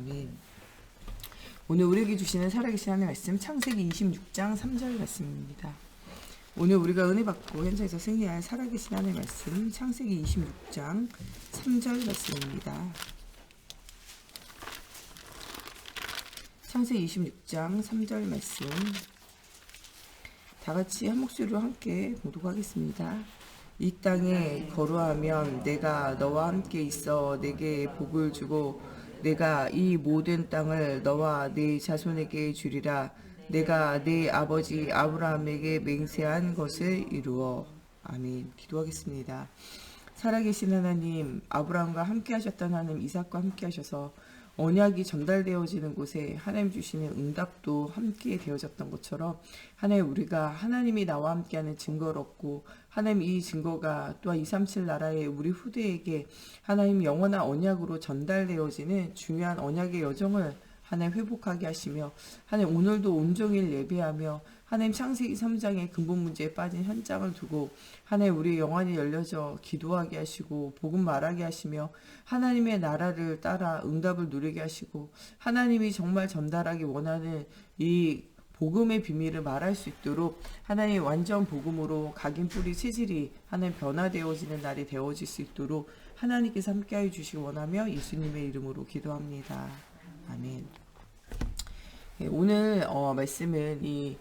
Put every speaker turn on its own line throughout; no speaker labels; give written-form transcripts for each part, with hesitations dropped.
아멘. 오늘 우리에게 주시는 살아계신 하나님의 말씀 창세기 26장 3절 말씀입니다. 오늘 우리가 은혜 받고 현장에서 승리할 살아계신 하나님의 말씀 창세기 26장 3절 말씀입니다. 창세기 26장 3절 말씀 다 같이 한 목소리로 함께 봉독하겠습니다. 이 땅에 거루하면 내가 너와 함께 있어 내게 복을 주고 내가 이 모든 땅을 너와 네 자손에게 주리라. 내가 네 아버지 아브라함에게 맹세한 것을 이루어. 아멘. 기도하겠습니다. 살아계신 하나님, 아브라함과 함께 하셨던 하나님, 이삭과 함께 하셔서 언약이 전달되어지는 곳에 하나님 주시는 응답도 함께 되어졌던 것처럼 하나님, 우리가 하나님이 나와 함께하는 증거를 얻고 하나님, 이 증거가 또한 237 나라의 우리 후대에게 하나님 영원한 언약으로 전달되어지는 중요한 언약의 여정을 하나님 회복하게 하시며 하나님, 오늘도 온종일 예배하며 하나님 창세기 3장의 근본 문제에 빠진 현장을 두고 하나님, 우리 영안이 열려져 기도하게 하시고 복음 말하게 하시며 하나님의 나라를 따라 응답을 누리게 하시고 하나님이 정말 전달하기 원하는 이 복음의 비밀을 말할 수 있도록 하나님 완전 복음으로 각인 뿌리 체질이 하나님 변화되어지는 날이 되어질 수 있도록 하나님께서 함께하여 주시기 원하며 예수님의 이름으로 기도합니다. 아멘. 오늘 말씀은 이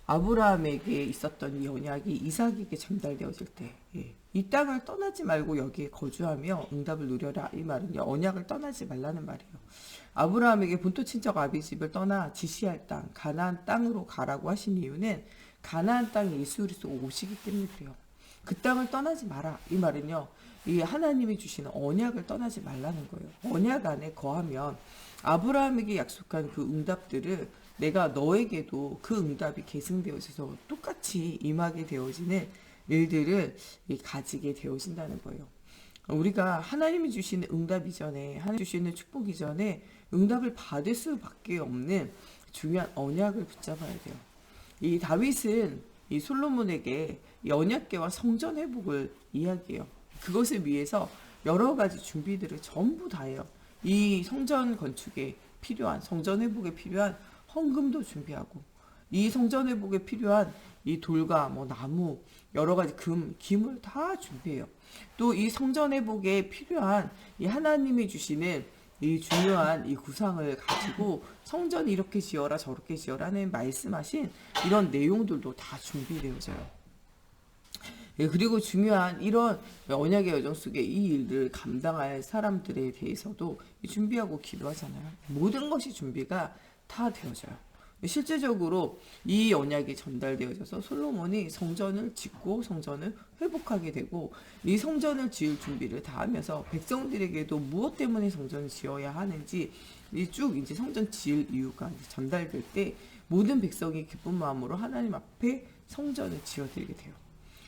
아브라함에게 있었던 이 언약이 이삭에게 전달되어질 때, 이 땅을 떠나지 말고 여기에 거주하며 응답을 누려라, 이 말은요, 언약을 떠나지 말라는 말이에요. 아브라함에게 본토 친척 아비 집을 떠나 지시할 땅 가나안 땅으로 가라고 하신 이유는 가나안 땅에 예수 그리스도 오시기 때문에 그래요. 그 땅을 떠나지 마라, 이 말은요, 이 하나님이 주시는 언약을 떠나지 말라는 거예요. 언약 안에 거하면 아브라함에게 약속한 그 응답들을 내가 너에게도 그 응답이 계승되어져서 똑같이 임하게 되어지는 일들을 가지게 되어진다는 거예요. 우리가 하나님이 주시는 응답 이전에, 하나님 주시는 축복 이전에 응답을 받을 수밖에 없는 중요한 언약을 붙잡아야 돼요. 이 다윗은 이 솔로몬에게 이 언약궤와 성전 회복을 이야기해요. 그것을 위해서 여러 가지 준비들을 전부 다 해요. 이 성전 건축에 필요한, 성전 회복에 필요한 헌금도 준비하고, 이 성전 회복에 필요한 이 돌과 뭐 나무, 여러 가지 기물 다 준비해요. 또 이 성전 회복에 필요한 이 하나님이 주시는 이 중요한 이 구상을 가지고 성전 이렇게 지어라 저렇게 지어라는 말씀하신 이런 내용들도 다 준비되어져요. 그리고 중요한 이런 언약의 여정 속에 이 일을 감당할 사람들에 대해서도 준비하고 기도하잖아요. 모든 것이 준비가 다 되어져요. 실제적으로 이 언약이 전달되어져서 솔로몬이 성전을 짓고 성전을 회복하게 되고, 이 성전을 지을 준비를 다 하면서 백성들에게도 무엇 때문에 성전을 지어야 하는지 쭉 이제 성전 지을 이유가 전달될 때 모든 백성이 기쁜 마음으로 하나님 앞에 성전을 지어드리게 돼요.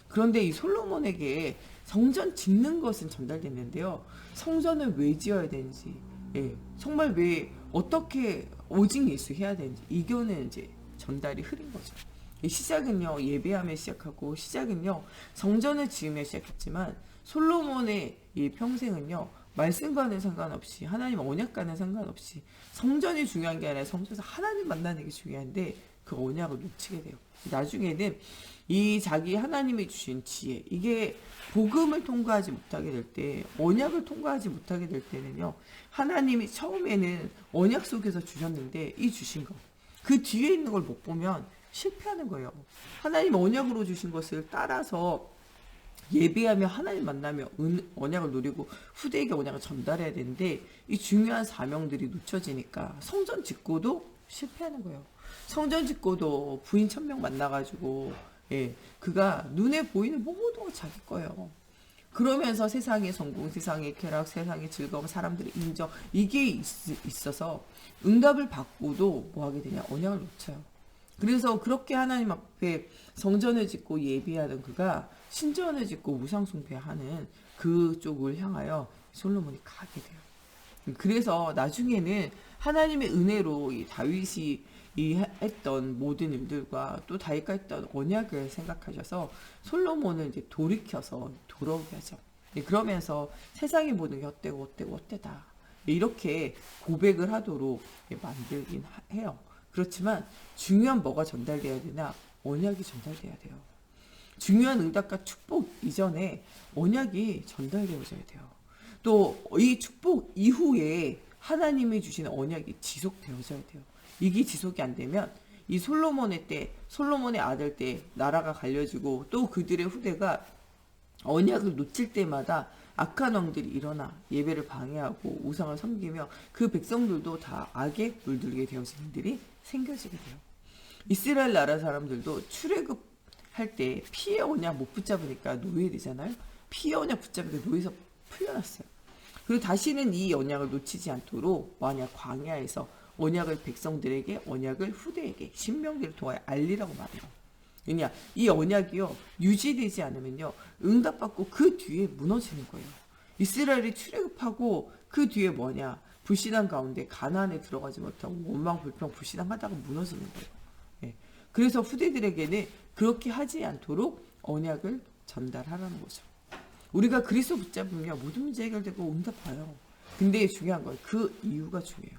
그런데 이 솔로몬에게 성전 짓는 것은 전달됐는데요, 성전을 왜 지어야 되는지, 정말 왜 어떻게 오직 예수 해야 되는지, 이거는 이제 전달이 흐린 거죠. 시작은요, 예배하며 시작하고 시작은요, 성전을 지으며 시작했지만 솔로몬의 이 평생은요, 말씀과는 상관없이, 하나님 언약과는 상관없이 성전이 중요한 게 아니라 성전에서 하나님 만나는 게 중요한데 그 언약을 놓치게 돼요. 나중에는 이 자기 하나님이 주신 지혜, 이게 복음을 통과하지 못하게 될 때, 언약을 통과하지 못하게 될 때는요, 하나님이 처음에는 언약 속에서 주셨는데 이 주신 거, 그 뒤에 있는 걸 못 보면 실패하는 거예요. 하나님 언약으로 주신 것을 따라서 예배하며 하나님 만나며 언약을 누리고 후대에게 언약을 전달해야 되는데 이 중요한 사명들이 놓쳐지니까 성전 짓고도 실패하는 거예요. 성전 짓고도 부인 1000명 만나가지고 그가 눈에 보이는 모든 거 자기 거예요. 그러면서 세상의 성공, 세상의 쾌락, 세상의 즐거움, 사람들의 인정, 이게 있어서 응답을 받고도 뭐 하게 되냐, 언약을 놓쳐요. 그래서 그렇게 하나님 앞에 성전을 짓고 예배하던 그가 신전을 짓고 우상 숭배하는 그쪽을 향하여 솔로몬이 가게 돼요. 그래서 나중에는 하나님의 은혜로 이 다윗이 했던 모든 일들과 또 다윗과 했던 언약을 생각하셔서 솔로몬을 이제 돌이켜서 돌아오게 하죠. 그러면서 세상의 모든 게 어때고 어때고 어때다, 이렇게 고백을 하도록 만들긴 해요. 그렇지만 중요한 뭐가 전달돼야 되나? 언약이 전달돼야 돼요. 중요한 응답과 축복 이전에 언약이 전달되어져야 돼요. 또 이 축복 이후에 하나님이 주시는 언약이 지속되어져야 돼요. 이게 지속이 안 되면 이 솔로몬의 때, 솔로몬의 아들 때 나라가 갈려지고 또 그들의 후대가 언약을 놓칠 때마다 악한 왕들이 일어나 예배를 방해하고 우상을 섬기며 그 백성들도 다 악에 물들게 되어지는 일이 생겨지게 돼요. 이스라엘 나라 사람들도 출애굽할 때 피의 언약 못 붙잡으니까 노예되잖아요. 피의 언약 붙잡으니까 노예에서 풀려났어요. 그리고 다시는 이 언약을 놓치지 않도록 만약 광야에서 언약을 백성들에게, 언약을 후대에게 신명기를 통하여 알리라고 말해요. 왜냐, 이 언약이요 유지되지 않으면요 응답받고 그 뒤에 무너지는 거예요. 이스라엘이 출애굽하고 그 뒤에 뭐냐, 불신앙 가운데 가나안에 들어가지 못하고 원망 불평 불신앙하다가 무너지는 거예요. 예. 그래서 후대들에게는 그렇게 하지 않도록 언약을 전달하라는 거죠. 우리가 그리스도 붙잡으면 모든 문제 해결되고 응답봐요. 근데 중요한 건 그 이유가 중요해요.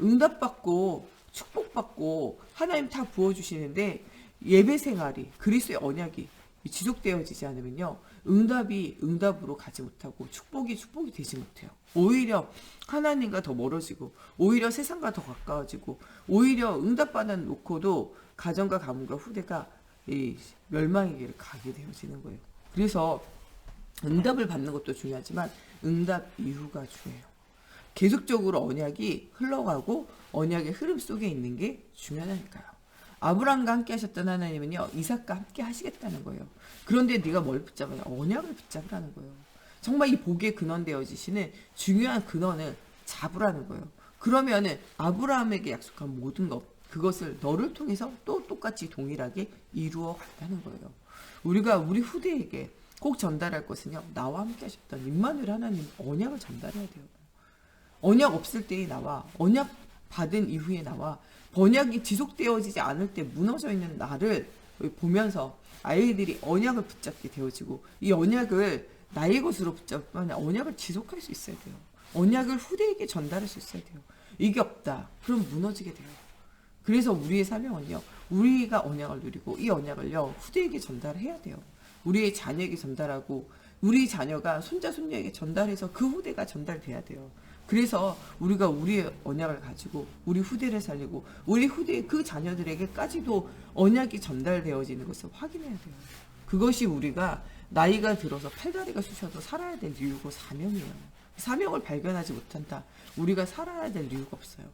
응답받고 축복받고 하나님 다 부어주시는데 예배 생활이, 그리스도의 언약이 지속되어지지 않으면요 응답이 응답으로 가지 못하고 축복이 축복이 되지 못해요. 오히려 하나님과 더 멀어지고 오히려 세상과 더 가까워지고 오히려 응답받아 놓고도 가정과 가문과 후대가 이 멸망의 길을 가게 되어지는 거예요. 그래서 응답을 받는 것도 중요하지만 응답 이후가 중요해요. 계속적으로 언약이 흘러가고 언약의 흐름 속에 있는 게 중요하니까요. 아브라함과 함께 하셨던 하나님은요 이삭과 함께 하시겠다는 거예요. 그런데 네가 뭘 붙잡아야? 언약을 붙잡으라는 거예요. 정말 이 복의 근원 되어지시는 중요한 근원을 잡으라는 거예요. 그러면은 아브라함에게 약속한 모든 것, 그것을 너를 통해서 또 똑같이 동일하게 이루어 간다는 거예요. 우리가 우리 후대에게 꼭 전달할 것은요 나와 함께 하셨던 임마누엘 하나님 언약을 전달해야 돼요. 언약 없을 때의 나와 언약 받은 이후의 나와 언약이 지속되어지지 않을 때 무너져 있는 나를 보면서 아이들이 언약을 붙잡게 되어지고 이 언약을 나의 것으로 붙잡으면 언약을 지속할 수 있어야 돼요. 언약을 후대에게 전달할 수 있어야 돼요. 이게 없다. 그럼 무너지게 돼요. 그래서 우리의 사명은요. 우리가 언약을 누리고 이 언약을요. 후대에게 전달해야 돼요. 우리의 자녀에게 전달하고 우리 자녀가 손자 손녀에게 전달해서 그 후대가 전달돼야 돼요. 그래서 우리가 우리의 언약을 가지고 우리 후대를 살리고 우리 후대 그 자녀들에게까지도 언약이 전달되어지는 것을 확인해야 돼요. 그것이 우리가 나이가 들어서 팔다리가 쑤셔도 살아야 될 이유고 사명이에요. 사명을 발견하지 못한다. 우리가 살아야 될 이유가 없어요.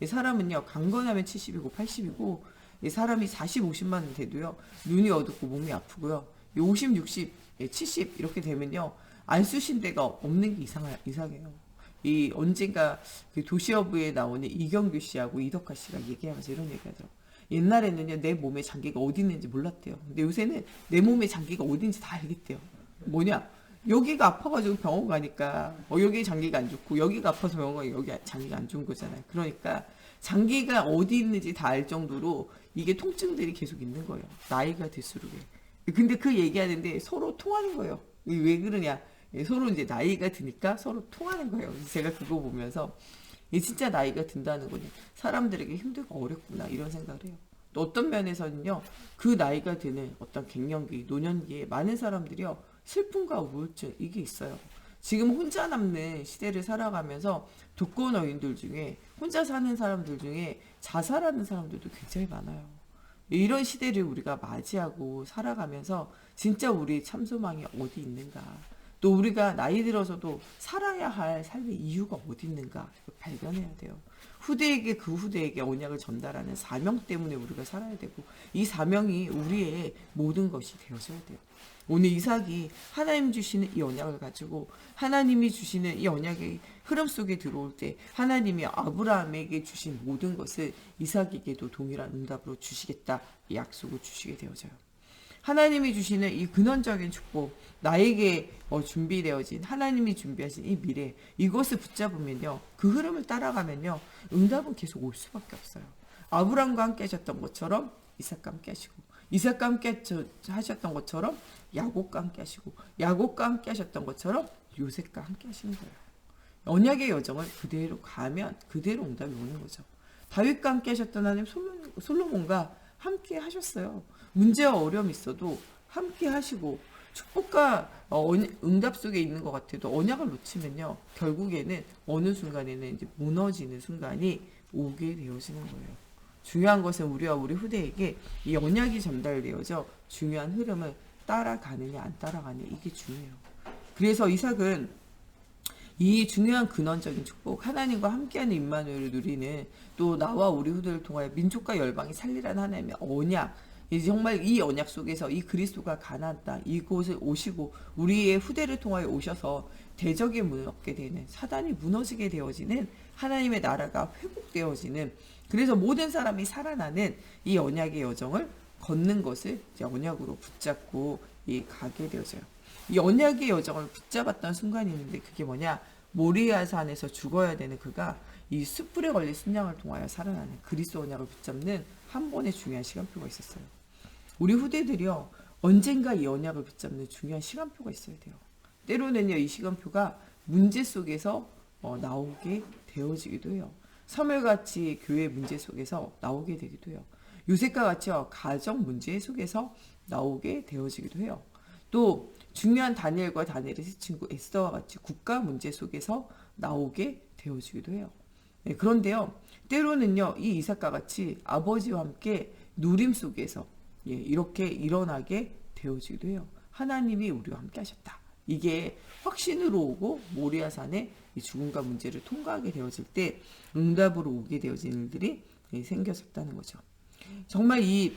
사람은요 강건하면 70이고 80이고 사람이 40, 50만 돼도요 눈이 어둡고 몸이 아프고요 50, 60, 70 이렇게 되면요 안 쑤신 데가 없는 게 이상해요. 이 언젠가 그 도시어부에 나오는 이경규 씨하고 이덕화 씨가 얘기하면서 이런 얘기하더라고요. 옛날에는요 내 몸에 장기가 어디 있는지 몰랐대요. 근데 요새는 내 몸에 장기가 어딘지 다 알겠대요. 뭐냐? 여기가 아파가지고 병원 가니까 여기 장기가 안 좋고 여기가 아파서 병원 가니까 여기 장기가 안 좋은 거잖아요. 그러니까 장기가 어디 있는지 다 알 정도로 이게 통증들이 계속 있는 거예요. 나이가 들수록. 근데 그 얘기하는데 서로 통하는 거예요. 왜 그러냐? 서로 이제 나이가 드니까 서로 통하는 거예요. 그래서 제가 그거 보면서 진짜 나이가 든다는 거니 사람들에게 힘들고 어렵구나 이런 생각을 해요. 또 어떤 면에서는요 그 나이가 드는 어떤 갱년기, 노년기에 많은 사람들이요 슬픔과 우울증 이게 있어요. 지금 혼자 남는 시대를 살아가면서 독거노인들 중에 혼자 사는 사람들 중에 자살하는 사람들도 굉장히 많아요. 이런 시대를 우리가 맞이하고 살아가면서 진짜 우리 참소망이 어디 있는가, 또 우리가 나이 들어서도 살아야 할 삶의 이유가 어디 있는가 발견해야 돼요. 후대에게 그 후대에게 언약을 전달하는 사명 때문에 우리가 살아야 되고 이 사명이 우리의 모든 것이 되어져야 돼요. 오늘 이삭이 하나님 주시는 이 언약을 가지고 하나님이 주시는 이 언약의 흐름 속에 들어올 때 하나님이 아브라함에게 주신 모든 것을 이삭에게도 동일한 응답으로 주시겠다 이 약속을 주시게 되어져요. 하나님이 주시는 이 근원적인 축복, 나에게 준비되어진 하나님이 준비하신 이 미래, 이것을 붙잡으면요 그 흐름을 따라가면요 응답은 계속 올 수밖에 없어요. 아브라함과 함께 하셨던 것처럼 이삭과 함께 하시고, 이삭과 함께 하셨던 것처럼 야곱과 함께 하시고, 야곱과 함께 하셨던 것처럼 요셉과 함께 하시는 거예요. 언약의 여정을 그대로 가면 그대로 응답이 오는 거죠. 다윗과 함께 하셨던 하나님, 솔로몬과 함께 하셨어요. 문제와 어려움이 있어도 함께 하시고 축복과 응답 속에 있는 것 같아도 언약을 놓치면요, 결국에는 어느 순간에는 이제 무너지는 순간이 오게 되어지는 거예요. 중요한 것은 우리와 우리 후대에게 이 언약이 전달되어져 중요한 흐름을 따라가느냐 안 따라가느냐, 이게 중요해요. 그래서 이삭은 이 중요한 근원적인 축복, 하나님과 함께하는 임마누엘을 누리는, 또 나와 우리 후대를 통하여 민족과 열방이 살리라는 하나님의 언약, 이제 정말 이 언약 속에서 이 그리스도가 가나안 땅 이곳을 오시고 우리의 후대를 통하여 오셔서 대적의 문을 얻게 되는, 사단이 무너지게 되어지는, 하나님의 나라가 회복되어지는, 그래서 모든 사람이 살아나는 이 언약의 여정을 걷는 것을 이제 언약으로 붙잡고 가게 되어져요. 이 언약의 여정을 붙잡았던 순간이 있는데, 그게 뭐냐? 모리아산에서 죽어야 되는 그가 이 숯불에 걸린 순양을 통하여 살아나는 그리스도 언약을 붙잡는 한 번의 중요한 시간표가 있었어요. 우리 후대들이요, 언젠가 이 언약을 붙잡는 중요한 시간표가 있어야 돼요. 때로는요, 이 시간표가 문제 속에서 나오게 되어지기도 해요. 사무엘같이 교회 문제 속에서 나오게 되기도 해요. 요셉과 같이요, 가정 문제 속에서 나오게 되어지기도 해요. 또 중요한 다니엘과 다니엘의 세 친구 에스더와 같이 국가 문제 속에서 나오게 되어지기도 해요. 네, 그런데요, 때로는요, 이 이삭과 같이 아버지와 함께 누림 속에서 이렇게 일어나게 되어지기도 해요. 하나님이 우리와 함께 하셨다. 이게 확신으로 오고 모리아산의 이 죽음과 문제를 통과하게 되어질 때 응답으로 오게 되어진 일들이 생겨졌다는 거죠. 정말 이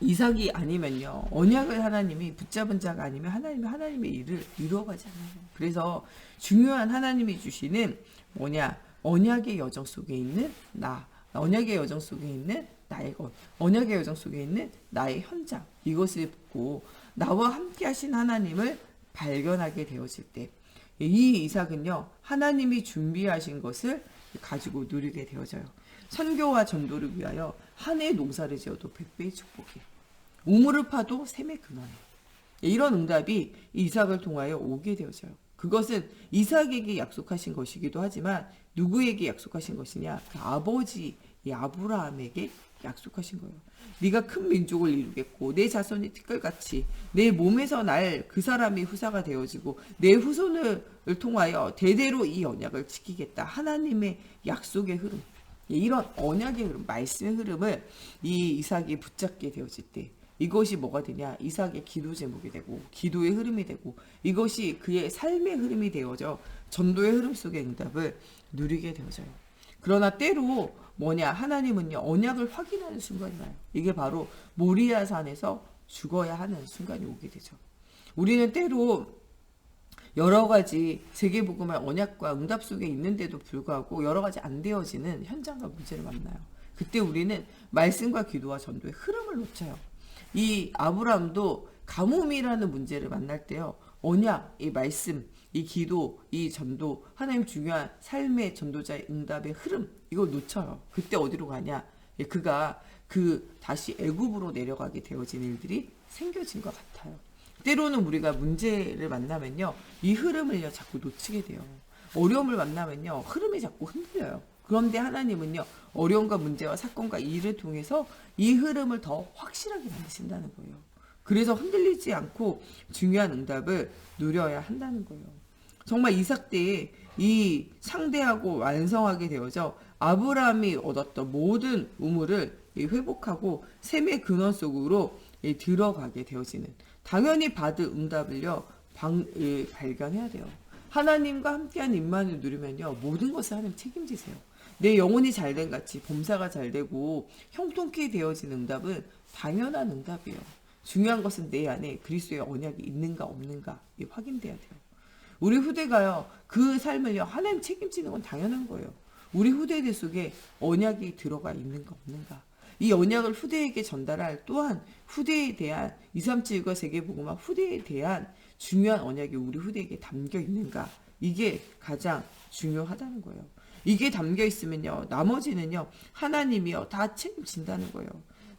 이삭이 아니면요, 언약을 하나님이 붙잡은 자가 아니면 하나님의 일을 이루어가지 않아요. 그래서 중요한 하나님이 주시는 뭐냐? 언약의 여정 속에 있는 나, 언약의 여정 속에 있는 나의 것, 언약의 여정 속에 있는 나의 현장, 이것을 보고 나와 함께 하신 하나님을 발견하게 되어질 때, 이 이삭은요, 하나님이 준비하신 것을 가지고 누리게 되어져요. 선교와 전도를 위하여 한 해 농사를 지어도 100배의 축복이에요. 우물을 파도 샘의 근원이에요. 이런 응답이 이삭을 통하여 오게 되어져요. 그것은 이삭에게 약속하신 것이기도 하지만 누구에게 약속하신 것이냐? 그 아버지 아브라함에게 약속하신 거예요. 네가 큰 민족을 이루겠고 내 자손이 티끌같이 내 몸에서 날 그 사람이 후사가 되어지고 내 후손을 통하여 대대로 이 언약을 지키겠다. 하나님의 약속의 흐름, 이런 언약의 흐름, 말씀의 흐름을 이 이삭이 붙잡게 되어질 때 이것이 뭐가 되냐? 이삭의 기도 제목이 되고 기도의 흐름이 되고 이것이 그의 삶의 흐름이 되어져 전도의 흐름 속의 응답을 누리게 되어져요. 그러나 때로 뭐냐? 하나님은요, 언약을 확인하는 순간이 와요. 이게 바로 모리아산에서 죽어야 하는 순간이 오게 되죠. 우리는 때로 여러 가지 세계복음의 언약과 응답 속에 있는데도 불구하고 여러 가지 안 되어지는 현장과 문제를 만나요. 그때 우리는 말씀과 기도와 전도의 흐름을 놓쳐요. 이 아브라함도 가뭄이라는 문제를 만날 때요, 언약, 이 말씀, 이 기도, 이 전도, 하나님 중요한 삶의 전도자의 응답의 흐름, 이걸 놓쳐요. 그때 어디로 가냐? 그가 다시 애굽으로 내려가게 되어진 일들이 생겨진 것 같아요. 때로는 우리가 문제를 만나면요, 이 흐름을요 자꾸 놓치게 돼요. 어려움을 만나면요, 흐름이 자꾸 흔들려요. 그런데 하나님은요, 어려움과 문제와 사건과 일을 통해서 이 흐름을 더 확실하게 만드신다는 거예요. 그래서 흔들리지 않고 중요한 응답을 누려야 한다는 거예요. 정말 이삭 때에 이 상대하고 완성하게 되어져 아브라함이 얻었던 모든 우물을 회복하고 샘의 근원 속으로 들어가게 되어지는, 당연히 받을 응답을요 발견해야 돼요. 하나님과 함께한 임만을 누리면요, 모든 것을 하나님 책임지세요. 내 영혼이 잘된 같이 범사가 잘되고 형통케 되어진 응답은 당연한 응답이에요. 중요한 것은 내 안에 그리스도의 언약이 있는가 없는가 확인돼야 돼요. 우리 후대가요, 그 삶을요 하나님 책임지는 건 당연한 거예요. 우리 후대들 속에 언약이 들어가 있는가 없는가, 이 언약을 후대에게 전달할, 또한 후대에 대한 237과 세계복음화 후대에 대한 중요한 언약이 우리 후대에게 담겨 있는가, 이게 가장 중요하다는 거예요. 이게 담겨 있으면요, 나머지는요 하나님이요 다 책임진다는 거예요.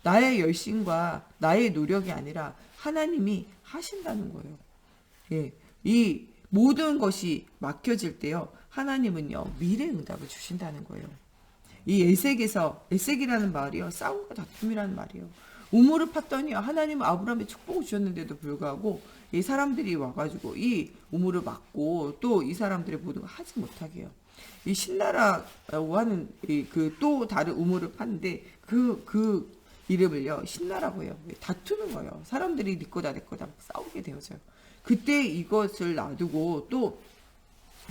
나의 열심과 나의 노력이 아니라 하나님이 하신다는 거예요. 이 모든 것이 맡겨질 때요, 하나님은요 미래 응답을 주신다는 거예요. 이 에색이라는 말이요 싸움과 다툼이라는 말이에요. 우물을 팠더니 하나님은 아브라함의 축복을 주셨는데도 불구하고 이 사람들이 와가지고 이 우물을 막고 또 이 사람들의 모든 걸 하지 못하게 해요. 이 신나라고 하는 그 또 다른 우물을 팠는데 그 이름을요 신나라고 해요. 다투는 거예요. 사람들이 네 거다 내 거다 싸우게 되어져요. 그때 이것을 놔두고 또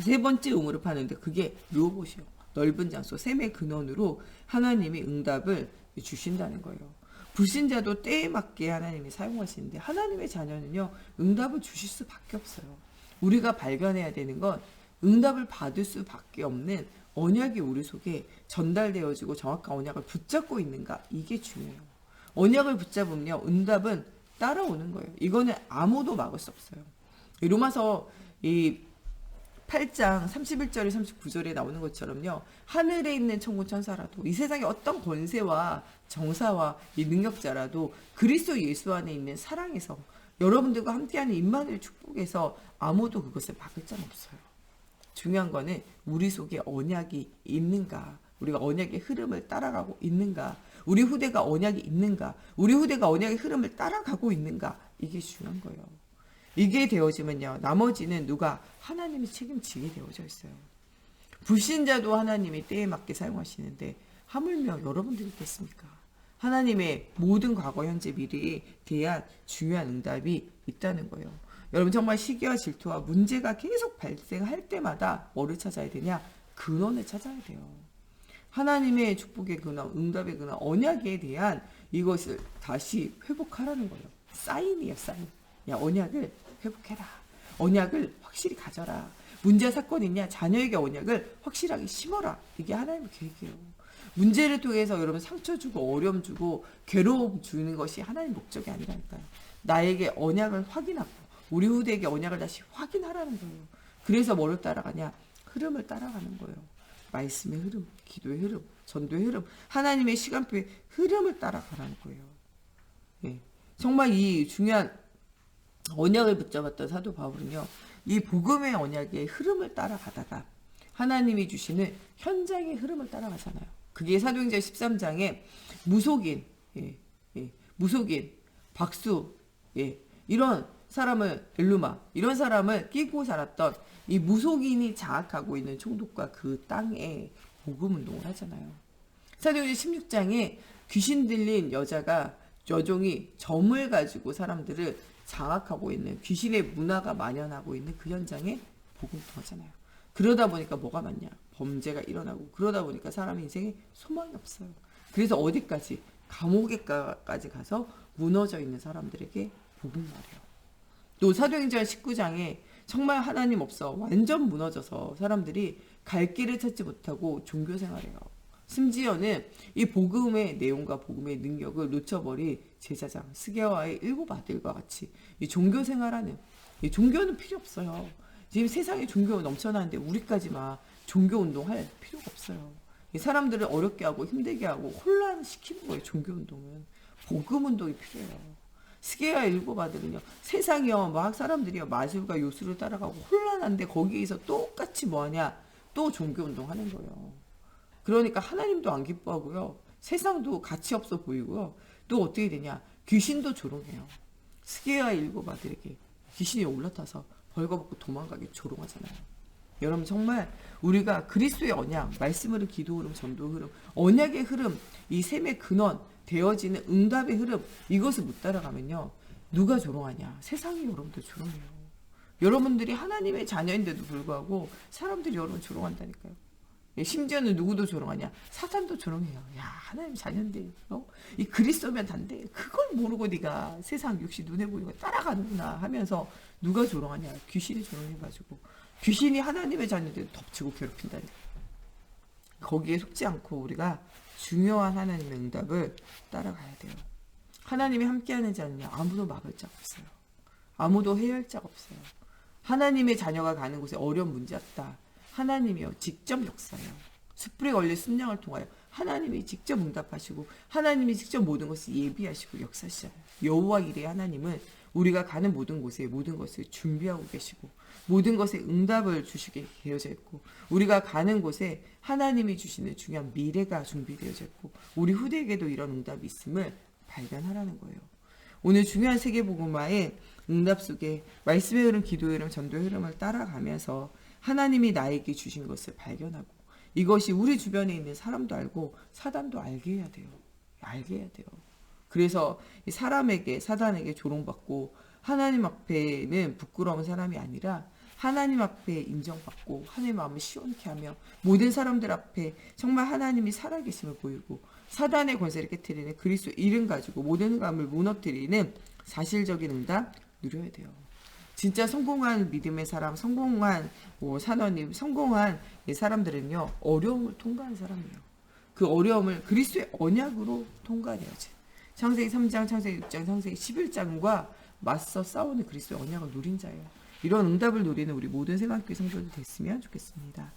세 번째 우물을 파는데 그게 르호봇이요. 넓은 장소 셈의 근원으로 하나님이 응답을 주신다는 거예요. 불신자도 때에 맞게 하나님이 사용하시는데 하나님의 자녀는요 응답을 주실 수밖에 없어요. 우리가 발견해야 되는 건 응답을 받을 수밖에 없는 언약이 우리 속에 전달되어지고 정확한 언약을 붙잡고 있는가 이게 중요해요. 언약을 붙잡으면요 응답은 따라오는 거예요. 이거는 아무도 막을 수 없어요. 로마서 이 8장 31절에 39절에 나오는 것처럼요. 하늘에 있는 천군 천사라도 이 세상의 어떤 권세와 정사와 이 능력자라도 그리스도 예수 안에 있는 사랑에서 여러분들과 함께하는 임마누엘 축복에서 아무도 그것을 막을 자는 없어요. 중요한 거는 우리 속에 언약이 있는가, 우리가 언약의 흐름을 따라가고 있는가, 우리 후대가 언약이 있는가, 우리 후대가 언약의 흐름을 따라가고 있는가, 이게 중요한 거예요. 이게 되어지면요 나머지는 누가 하나님이 책임지게 되어져 있어요. 불신자도 하나님이 때에 맞게 사용하시는데 하물며 여러분들이 있겠습니까? 하나님의 모든 과거 현재 미래에 대한 중요한 응답이 있다는 거예요. 여러분 정말 시기와 질투와 문제가 계속 발생할 때마다 뭐를 찾아야 되냐? 근원을 찾아야 돼요. 하나님의 축복의 근원, 응답의 근원, 언약에 대한 이것을 다시 회복하라는 거예요. 사인이에요, 사인. 야, 언약을 회복해라. 언약을 확실히 가져라. 문제 사건 있냐? 자녀에게 언약을 확실하게 심어라. 이게 하나님의 계획이에요. 문제를 통해서 여러분 상처 주고 어려움 주고 괴로움 주는 것이 하나님의 목적이 아니라니까요. 나에게 언약을 확인하고 우리 후대에게 언약을 다시 확인하라는 거예요. 그래서 뭐를 따라가냐? 흐름을 따라가는 거예요. 말씀의 흐름, 기도의 흐름, 전도의 흐름, 하나님의 시간표의 흐름을 따라가라는 거예요. 네. 정말 이 중요한 언약을 붙잡았던 사도 바울은요. 이 복음의 언약의 흐름을 따라가다가 하나님이 주시는 현장의 흐름을 따라가잖아요. 그게 사도행전 13장에 무속인, 무속인, 박수, 이런 사람을 엘루마 이런 사람을 끼고 살았던 이 무속인이 장악하고 있는 총독과 그 땅에 복음 운동을 하잖아요. 사도행전 16장에 귀신 들린 여종이 점을 가지고 사람들을 장악하고 있는 귀신의 문화가 만연하고 있는 그 현장에 복음 통하잖아요. 그러다 보니까 뭐가 많냐? 범죄가 일어나고 그러다 보니까 사람 인생에 소망이 없어요. 그래서 어디까지? 감옥에까지 가서 무너져 있는 사람들에게 복음 말해요. 또 사도행전 19장에 정말 하나님 없어 완전 무너져서 사람들이 갈 길을 찾지 못하고 종교 생활해요. 심지어는 이 복음의 내용과 복음의 능력을 놓쳐버린 제사장 스게와의 7 아들과 같이 이 종교 생활하는 이 종교는 필요 없어요. 지금 세상에 종교가 넘쳐나는데 우리까지 막 종교 운동할 필요가 없어요. 이 사람들을 어렵게 하고 힘들게 하고 혼란시키는 거예요. 종교 운동은 복음 운동이 필요해요. 스게와 7 아들은요 세상이요 막 사람들이요 마술과 요술을 따라가고 혼란한데 거기에서 똑같이 뭐하냐 또 종교 운동하는 거예요. 그러니까 하나님도 안 기뻐하고요. 세상도 가치 없어 보이고요. 또 어떻게 되냐. 귀신도 조롱해요. 스게와 7 아들에게 귀신이 올라타서 벌거벗고 도망가게 조롱하잖아요. 여러분 정말 우리가 그리스도의 언약, 말씀 흐름, 기도 흐름, 전도 흐름, 언약의 흐름, 이 셈의 근원, 되어지는 응답의 흐름 이것을 못 따라가면요. 누가 조롱하냐. 세상이 여러분들 조롱해요. 여러분들이 하나님의 자녀인데도 불구하고 사람들이 여러분 조롱한다니까요. 심지어는 누구도 조롱하냐? 사탄도 조롱해요. 야 하나님 자녀인데 이 그리스도면 단데 그걸 모르고 네가 세상 육시 눈에 보이는 거 따라가는구나 하면서 누가 조롱하냐? 귀신이 조롱해가지고 귀신이 하나님의 자녀들 덮치고 괴롭힌다니까. 거기에 속지 않고 우리가 중요한 하나님의 응답을 따라가야 돼요. 하나님이 함께하는 자는요 아무도 막을 자가 없어요. 아무도 해할 자가 없어요. 하나님의 자녀가 가는 곳에 어려운 문제 없다. 하나님이요 직접 역사해요. 숯불에 걸린 순양을 통하여 하나님이 직접 응답하시고 하나님이 직접 모든 것을 예비하시고 역사하시잖아요. 여호와 이레 하나님은 우리가 가는 모든 곳에 모든 것을 준비하고 계시고 모든 것에 응답을 주시게 되어져 있고 우리가 가는 곳에 하나님이 주시는 중요한 미래가 준비되어져 있고 우리 후대에게도 이런 응답이 있음을 발견하라는 거예요. 오늘 중요한 세계복음화의 응답 속에 말씀의 흐름, 기도의 흐름, 전도의 흐름을 따라가면서 하나님이 나에게 주신 것을 발견하고 이것이 우리 주변에 있는 사람도 알고 사단도 알게 해야 돼요. 알게 해야 돼요. 그래서 사단에게 조롱받고 하나님 앞에는 부끄러운 사람이 아니라 하나님 앞에 인정받고 하나님 마음을 시원케 하며 모든 사람들 앞에 정말 하나님이 살아계심을 보이고 사단의 권세를 깨트리는 그리스도 이름 가지고 모든 감을 무너뜨리는 사실적인 응답 누려야 돼요. 진짜 성공한 믿음의 사람, 성공한 산원님, 성공한 사람들은요 어려움을 통과한 사람이에요. 그 어려움을 그리스도의 언약으로 통과해야지. 창세기 3장, 창세기 6장, 창세기 11장과 맞서 싸우는 그리스도의 언약을 누린 자예요. 이런 응답을 누리는 우리 모든 새만교회 성도들 됐으면 좋겠습니다.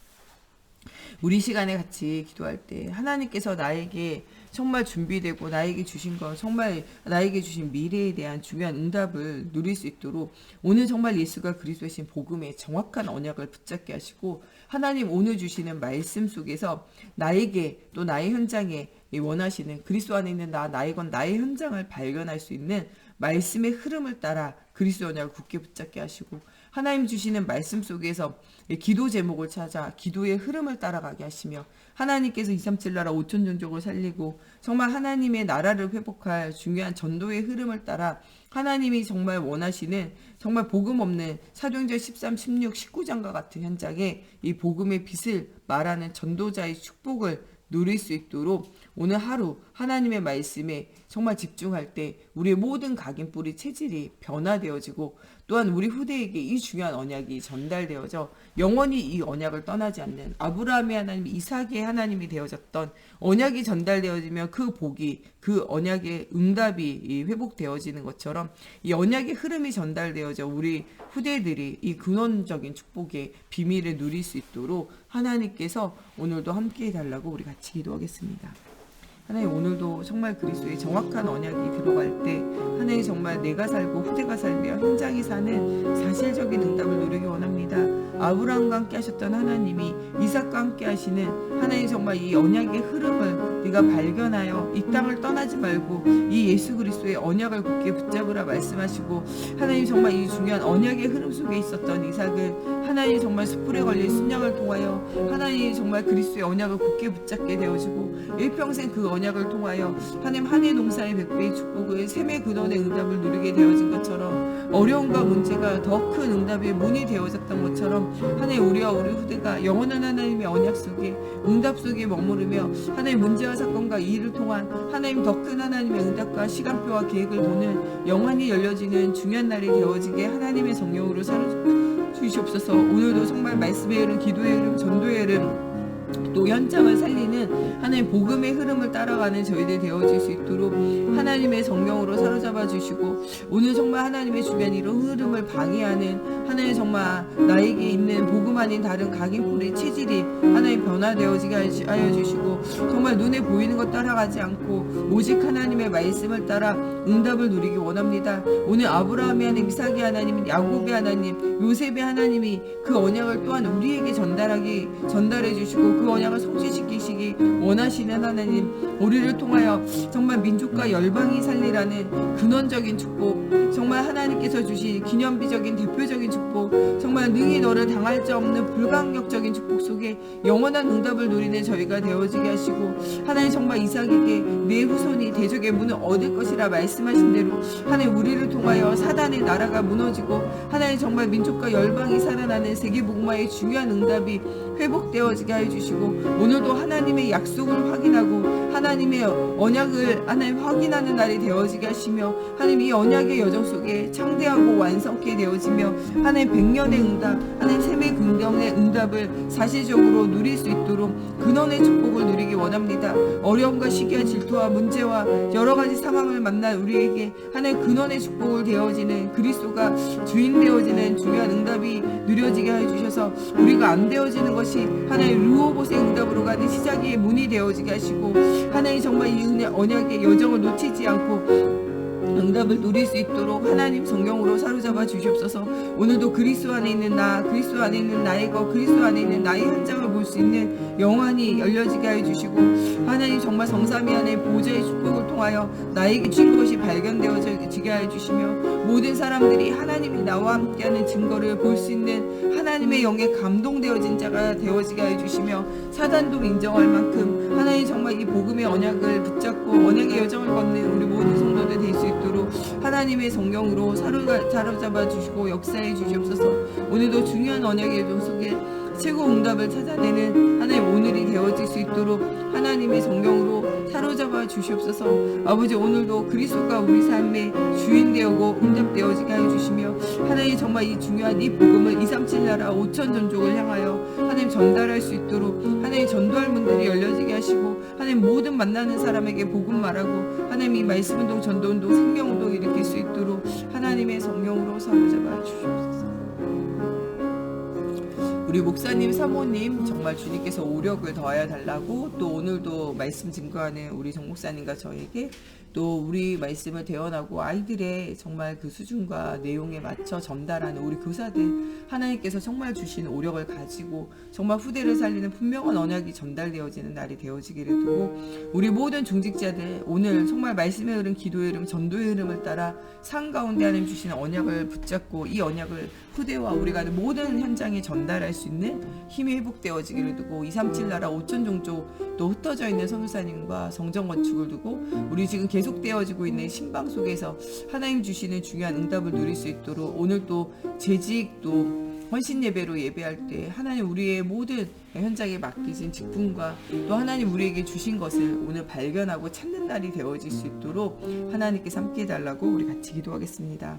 우리 시간에 같이 기도할 때 하나님께서 나에게 정말 준비되고 나에게 주신 것, 정말 나에게 주신 미래에 대한 중요한 응답을 누릴 수 있도록 오늘 정말 예수가 그리스도이신 복음의 정확한 언약을 붙잡게 하시고 하나님 오늘 주시는 말씀 속에서 나에게 또 나의 현장에 원하시는 그리스도 안에 있는 나의 건 나의 현장을 발견할 수 있는 말씀의 흐름을 따라 그리스도 언약을 굳게 붙잡게 하시고 하나님 주시는 말씀 속에서 기도 제목을 찾아 기도의 흐름을 따라가게 하시며 하나님께서 237 나라 5천 종족을 살리고 정말 하나님의 나라를 회복할 중요한 전도의 흐름을 따라 하나님이 정말 원하시는 정말 복음 없는 사도행전 13, 16, 19장과 같은 현장에 이 복음의 빛을 말하는 전도자의 축복을 누릴 수 있도록 오늘 하루 하나님의 말씀에 정말 집중할 때 우리의 모든 각인뿌리 체질이 변화되어지고 또한 우리 후대에게 이 중요한 언약이 전달되어져 영원히 이 언약을 떠나지 않는 아브라함의 하나님, 이삭의 하나님이 되어졌던 언약이 전달되어지며 그 복이 그 언약의 응답이 회복되어지는 것처럼 이 언약의 흐름이 전달되어져 우리 후대들이 이 근원적인 축복의 비밀을 누릴 수 있도록 하나님께서 오늘도 함께 해달라고 우리 같이 기도하겠습니다. 하나님 오늘도 정말 그리스도의 정확한 언약이 들어갈 때 하나님 정말 내가 살고 후대가 살며 현장이 사는 사실적인 응답을 누리기 원합니다. 아브라함과 함께 하셨던 하나님이 이삭과 함께 하시는 하나님 정말 이 언약의 흐름을 네가 발견하여 이 땅을 떠나지 말고 이 예수 그리스도의 언약을 굳게 붙잡으라 말씀하시고 하나님 정말 이 중요한 언약의 흐름 속에 있었던 이삭을 하나님 정말 숯불에 걸린 순양을 통하여 하나님 정말 그리스도의 언약을 굳게 붙잡게 되어지고 일평생 그 언약을 통하여 하나님 한해 농사의 100배의 축복을 샘의 근원의 응답을 누리게 되어진 것처럼 어려움과 문제가 더 큰 응답의 문이 되어졌던 것처럼 하나님 우리와 우리 후대가 영원한 하나님의 언약 속에 응답 속에 머무르며 하나님 문제와 사건과 이 일을 통한 하나님 더 큰 하나님의 응답과 시간표와 계획을 보는 영원히 열려지는 중요한 날이 되어지게 하나님의 성령으로 살아주시옵소서. 오늘도 정말 말씀의 흐름, 기도의 흐름, 전도의 흐름 또 현장을 살리는 하나님 복음의 흐름을 따라가는 저희들 되어질 수 있도록 하나님의 성령으로 사로잡아 주시고 오늘 정말 하나님의 주변 이런 흐름을 방해하는 하나님 정말 나에게 있는 복음 아닌 다른 각인뿌리 체질이 하나님 변화되어지게 하여 주시고 정말 눈에 보이는 것 따라가지 않고 오직 하나님의 말씀을 따라 응답을 누리기 원합니다. 오늘 아브라함의 하나님, 이삭의 하나님, 야곱의 하나님, 요셉의 하나님이 그 언약을 또한 우리에게 전달해 주시고 그 언약을 성취시키시기 원하시는 하나님 우리를 통하여 정말 민족과 열방이 살리라는 근원적인 축복 정말 하나님께서 주신 기념비적인 대표적인 축복 정말 능히 너를 당할 자 없는 불가항력적인 축복 속에 영원한 응답을 누리는 저희가 되어지게 하시고 하나님 정말 이삭에게 내 후손이 대적의 문을 얻을 것이라 말씀하신 대로 하나님 우리를 통하여 사단의 나라가 무너지고 하나님 정말 민족과 열방이 살아나는 세계복음화의 중요한 응답이 회복되어지게 하여 주시고 오늘도 하나님의 약속을 확인하고 하나님의 언약을 하나님 확인하는 날이 되어지게 하시며 하나님 이 언약의 여정 속에 창대하고 완성케 되어지며 하나님 100년의 응답 하나님 샘의 긍정의 응답을 사실적으로 누릴 수 있도록 근원의 축복을 누리기 원합니다. 어려움과 시기와 질투와 문제와 여러 가지 상황을 만날 우리에게 하나님 근원의 축복을 되어지는 그리스도가 주인 되어지는 중요한 응답이 누려지게 하여 주셔서 우리가 안 되어지는 것이 하나님 르호봇의 응답으로 가는 시작의 문이 되어지게 하시고 하나님 정말 이 은혜 언약의 여정을 놓치지 않고 응답을 누릴 수 있도록 하나님 성령으로 사로잡아 주시옵소서. 오늘도 그리스도 안에 있는 나, 그리스도 안에 있는 나의 것, 그리스도 안에 있는 나의 현장을 볼 수 있는 영안이 열려지게 하여 주시고, 하나님 정말 성삼위 안에 보좌의 축복을 통하여 나에게 주신 것이 발견되어지게 하여 주시며, 모든 사람들이 하나님이 나와 함께하는 증거를 볼 수 있는 하나님의 영에 감동되어진 자가 되어지게 하여 주시며, 사단도 인정할 만큼 하나님 정말 이 복음의 언약을 붙잡고 언약의 여정을 걷는 우리 모든 성도들 될 수 있도록 하나님의 성령으로 사로잡아 주시고 역사해 주시옵소서. 오늘도 중요한 언약의 여정 속에 최고 응답을 찾아내는 하나님 오늘이 되어질 수 있도록 하나님의 성령으로 사로잡아 주시옵소서. 아버지, 오늘도 그리스도가 우리 삶의 주인 되고 응답되어지게 하여 주시며, 하나님 정말 이 중요한 이 복음을 237 나라 5천 전족을 향하여 하나님 전달할 수 있도록 하나님 전도할 문들이 열려지게 하시고, 하나님 모든 만나는 사람에게 복음 말하고 하나님 이 말씀운동, 전도운동, 생명운동 일으킬 수 있도록 하나님의 성령으로 사로잡아 주시옵소서. 우리 목사님, 사모님 정말 주님께서 오력을 더하여 달라고, 또 오늘도 말씀 증거하는 우리 정 목사님과 저에게, 또 우리 말씀을 대언하고 아이들의 정말 그 수준과 내용에 맞춰 전달하는 우리 교사들, 하나님께서 정말 주신 오력을 가지고 정말 후대를 살리는 분명한 언약이 전달되어지는 날이 되어지기를 두고, 우리 모든 중직자들 오늘 정말 말씀의 흐름, 기도의 흐름, 전도의 흐름을 따라 상 가운데 하나님 주시는 언약을 붙잡고 이 언약을 후대와 우리가 모든 현장에 전달할 수 있는 힘이 회복되어지기를 두고, 237 나라 5천 종족 또 흩어져 있는 선교사님과 성전 건축을 두고 우리 지금 계속되어지고 있는 신방 속에서 하나님 주시는 중요한 응답을 누릴 수 있도록, 오늘 또 재직 또 헌신 예배로 예배할 때 하나님 우리의 모든 현장에 맡기신 직분과 또 하나님 우리에게 주신 것을 오늘 발견하고 찾는 날이 되어질 수 있도록 하나님께서 함께 해달라고 우리 같이 기도하겠습니다.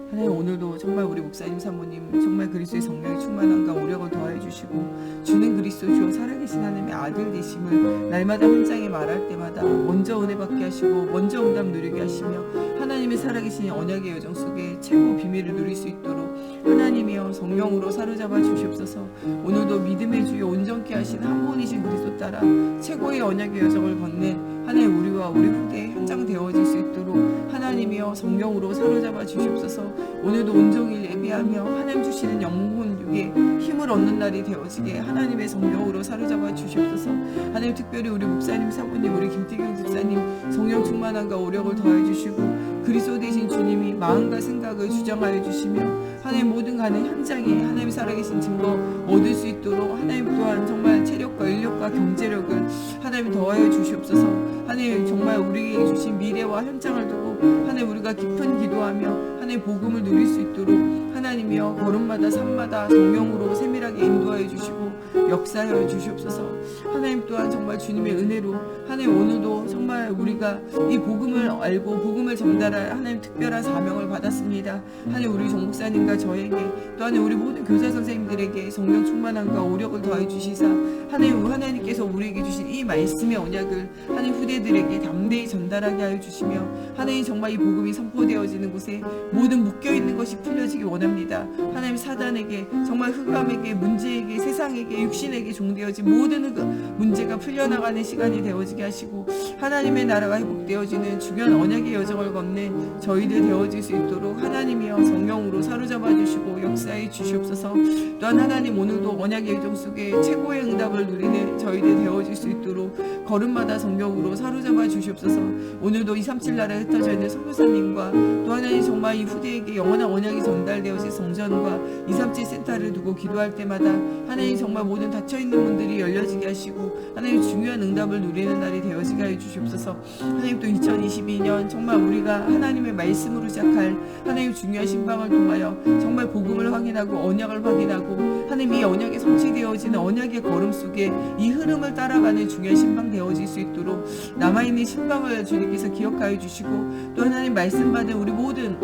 하나님, 오늘도 정말 우리 목사님, 사모님 정말 그리스도의 성령의 충만함과 오력을 더해 주시고, 주는 그리스도 주 살아계신 하나님의 아들 되심을 날마다 현장에 말할 때마다 먼저 은혜 받게 하시고 먼저 응답 누리게 하시며, 하나님의 살아계신 언약의 여정 속에 최고 비밀을 누릴 수 있도록 하나님이여 성령으로 사로잡아 주시옵소서. 오늘도 믿음의 주에 온전케 하신 한 분이신 그리스도 따라 최고의 언약의 여정을 걷는 하나님 우리와 우리 후대의 현장 되어질 수 있도록 하나님이여 성령으로 사로잡아 주시옵소서. 오늘도 온종일 예배하며 하나님 주시는 영혼 육에 힘을 얻는 날이 되어지게 하나님의 성령으로 사로잡아 주시옵소서. 하나님, 특별히 우리 목사님, 사모님, 우리 김태경 집사님 성령 충만함과 오력을 더해 주시고, 그리스도 되신 주님이 마음과 생각을 주장하여 주시며 하나님 모든 가는 현장에 하나님 살아계신 증거 얻을 수 있도록 하나님 또한 정말 체력과 인력과 경제력을 하나님 더하여 주시옵소서. 하나님 정말 우리에게 주신 미래와 현장을 두고 하나님 우리가 깊은 기도하며 하나님 복음을 누릴 수 있도록 하나님이여 걸음마다 산마다 성령으로 세밀하게 인도하여 주시고 역사하여 주시옵소서. 하나님 또한 정말 주님의 은혜로 하나님 오늘도 정말 우리가 이 복음을 알고 복음을 전달할 하나님 특별한 사명을 받았습니다. 하나님 우리 정 목사님과 저에게 또 하나님 우리 모든 교사 선생님들에게 성령 충만함과 오력을 더해 주시사 하나님께서 우리에게 주신 이 말씀의 언약을 하나님 후대들에게 담대히 전달하게 하여 주시며, 하나님 정말 이 복음이 선포되어지는 곳에 모든 묶여있는 것이 풀려지기 원합니다. 하나님 사단에게 정말 흑암에게 문제에게 세상에게 육신에게 종되어진 모든 문제가 풀려나가는 시간이 되어지게 하시고, 하나님의 나라가 회복되어지는 중요한 언약의 여정을 걷는 저희들 되어질 수 있도록 하나님이여 성령으로 사로잡아 주시고 역사해 주시옵소서. 또한 하나님 오늘도 언약의 여정 속에 최고의 응답을 누리는 저희들 되어질 수 있도록 걸음마다 성령으로 사로잡아 주시옵소서. 오늘도 237 나라에 흩어져 있는 선교사님과 또 하나님 정말 이 후대에게 영원한 언약이 전달되어질 성전과 237 센터를 두고 기도할 때마다 하나님 정말 모든 닫혀있는 문들이 열려지게 하시고 하나님 중요한 응답을 누리는 날이 되어지게 하여 주시옵소서. 하나님 또 2022년 정말 우리가 하나님의 말씀으로 시작할 하나님 중요한 신방을 통하여 정말 복음을 확인하고 언약을 확인하고 하나님 이 언약이 성취되어지는 언약의 걸음 속에 이 흐름을 따라가는 중요한 신방 되어질 수 있도록 남아있는 신방을 주님께서 기억하여 주시고, 또 하나님 말씀 받은 우리 모든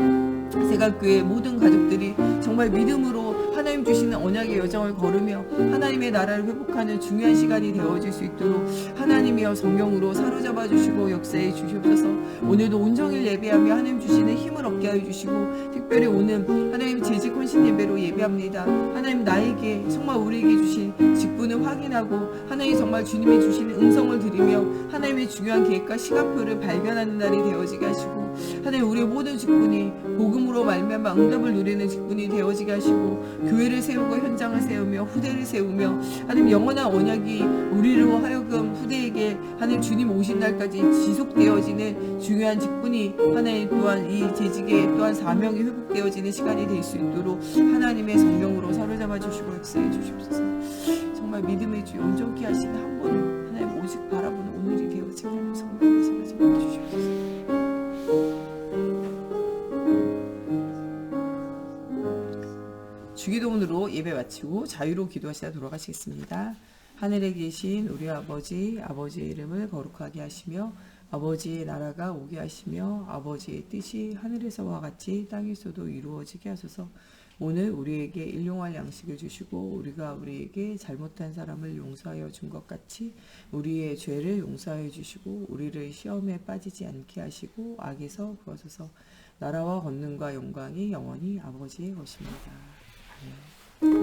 세갈교회 모든 가족들이 정말 믿음으로 하나님 주시는 언약의 여정을 걸으며 하나님의 나라를 회복하는 중요한 시간이 되어질 수 있도록 하나님이여 성령으로 사로잡아 주시고 역사해 주시옵소서. 오늘도 온종일 예배하며 하나님 주시는 힘을 얻게 하여 주시고 특별히 오늘 하나님 재직 헌신 예배로 예배합니다. 하나님 나에게 정말 우리에게 주신 직분을 확인하고 하나님 정말 주님이 주시는 음성을 들으며 하나님의 중요한 계획과 시간표를 발견하는 날이 되어지게 하시고 하나님 우리의 모든 직분이 복음으로 말미암아 응답을 누리는 직분이 되어지게 하시고 교회를 세우고 현장을 세우며 후대를 세우며 하나님 영원한 언약이 우리로 하여금 후대에게 하나님 주님 오신 날까지 지속되어지는 중요한 직분이 하나님 또한 이 재직의 또한 사명이 회복되어지는 시간이 될 수 있도록 하나님의 성령으로 사로잡아 주시고 역사해 주시옵소서. 정말 믿음의 주 온전케 하시는 한 분 하나님 오직 바라보는 오늘이 되어지게 하는 성령으로 사로잡아 주시옵소서. 주기도문으로 예배 마치고 자유로 기도하시다 돌아가시겠습니다. 하늘에 계신 우리 아버지, 아버지의 이름을 거룩하게 하시며 아버지의 나라가 오게 하시며 아버지의 뜻이 하늘에서와 같이 땅에서도 이루어지게 하소서. 오늘 우리에게 일용할 양식을 주시고 우리가 우리에게 잘못한 사람을 용서하여 준 것 같이 우리의 죄를 용서하여 주시고 우리를 시험에 빠지지 않게 하시고 악에서 구하소서. 나라와 권능과 영광이 영원히 아버지의 것입니다. 아멘.